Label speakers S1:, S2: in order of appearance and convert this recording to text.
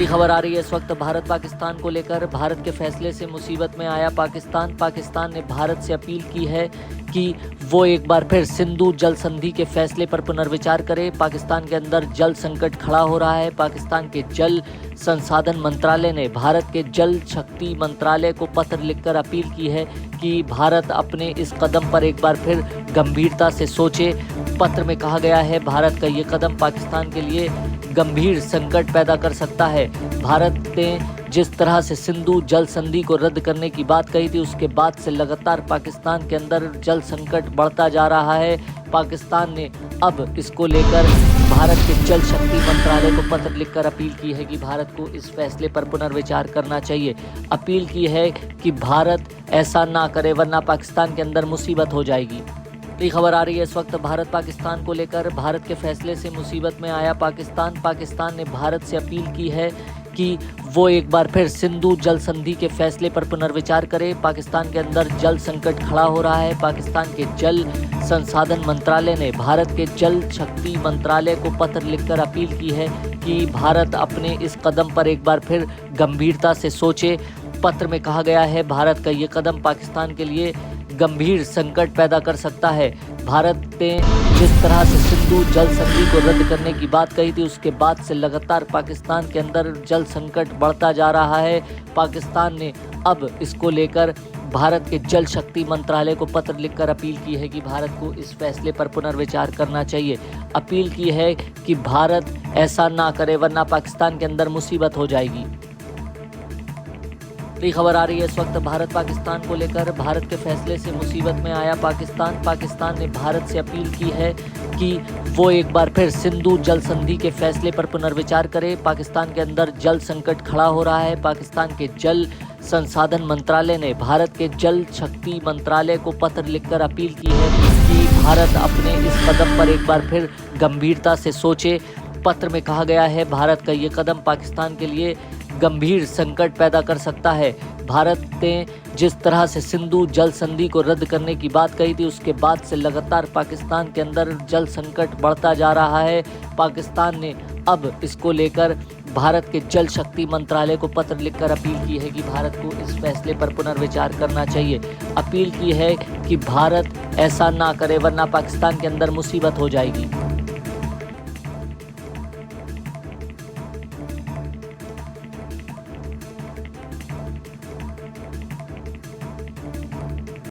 S1: बड़ी खबर आ रही है इस वक्त भारत पाकिस्तान को लेकर। भारत के फैसले से मुसीबत में आया पाकिस्तान। पाकिस्तान ने भारत से अपील की है कि वो एक बार फिर सिंधु जल संधि के फैसले पर पुनर्विचार करे। पाकिस्तान के अंदर जल संकट खड़ा हो रहा है। पाकिस्तान के जल संसाधन मंत्रालय ने भारत के जल शक्ति मंत्रालय को पत्र लिखकर अपील की है कि भारत अपने इस कदम पर एक बार फिर गंभीरता से सोचे। पत्र में कहा गया है भारत का ये कदम पाकिस्तान के लिए गंभीर संकट पैदा कर सकता है। भारत ने जिस तरह से सिंधु जल संधि को रद्द करने की बात कही थी, उसके बाद से लगातार पाकिस्तान के अंदर जल संकट बढ़ता जा रहा है। पाकिस्तान ने अब इसको लेकर भारत के जल शक्ति मंत्रालय को पत्र लिखकर अपील की है कि भारत को इस फैसले पर पुनर्विचार करना चाहिए। अपील की है कि भारत ऐसा ना करे वरना पाकिस्तान के अंदर मुसीबत हो जाएगी। ये खबर आ रही है इस वक्त भारत पाकिस्तान को लेकर। भारत के फैसले से मुसीबत में आया पाकिस्तान। पाकिस्तान ने भारत से अपील की है कि वो एक बार फिर सिंधु जल संधि के फैसले पर पुनर्विचार करे। पाकिस्तान के अंदर जल संकट खड़ा हो रहा है। पाकिस्तान के जल संसाधन मंत्रालय ने भारत के जल शक्ति मंत्रालय को पत्र लिखकर अपील की है कि भारत अपने इस कदम पर एक बार फिर गंभीरता से सोचे। पत्र में कहा गया है भारत का ये कदम पाकिस्तान के लिए गंभीर संकट पैदा कर सकता है। भारत ने जिस तरह से सिंधु जल संधि को रद्द करने की बात कही थी, उसके बाद से लगातार पाकिस्तान के अंदर जल संकट बढ़ता जा रहा है। पाकिस्तान ने अब इसको लेकर भारत के जल शक्ति मंत्रालय को पत्र लिखकर अपील की है कि भारत को इस फैसले पर पुनर्विचार करना चाहिए। अपील की है कि भारत ऐसा ना करे वरना पाकिस्तान के अंदर मुसीबत हो जाएगी। ये खबर आ रही है इस वक्त भारत पाकिस्तान को लेकर। भारत के फैसले से मुसीबत में आया पाकिस्तान। पाकिस्तान ने भारत से अपील की है कि वो एक बार फिर सिंधु जल संधि के फैसले पर पुनर्विचार करे। पाकिस्तान के अंदर जल संकट खड़ा हो रहा है। पाकिस्तान के जल संसाधन मंत्रालय ने भारत के जल शक्ति मंत्रालय को पत्र लिखकर अपील की है कि भारत अपने इस कदम पर एक बार फिर गंभीरता से सोचे। पत्र में कहा गया है भारत का ये कदम पाकिस्तान के लिए गंभीर संकट पैदा कर सकता है। भारत ने जिस तरह से सिंधु जल संधि को रद्द करने की बात कही थी, उसके बाद से लगातार पाकिस्तान के अंदर जल संकट बढ़ता जा रहा है। पाकिस्तान ने अब इसको लेकर भारत के जल शक्ति मंत्रालय को पत्र लिखकर अपील की है कि भारत को इस फैसले पर पुनर्विचार करना चाहिए। अपील की है कि भारत ऐसा ना करे वरना पाकिस्तान के अंदर मुसीबत हो जाएगी।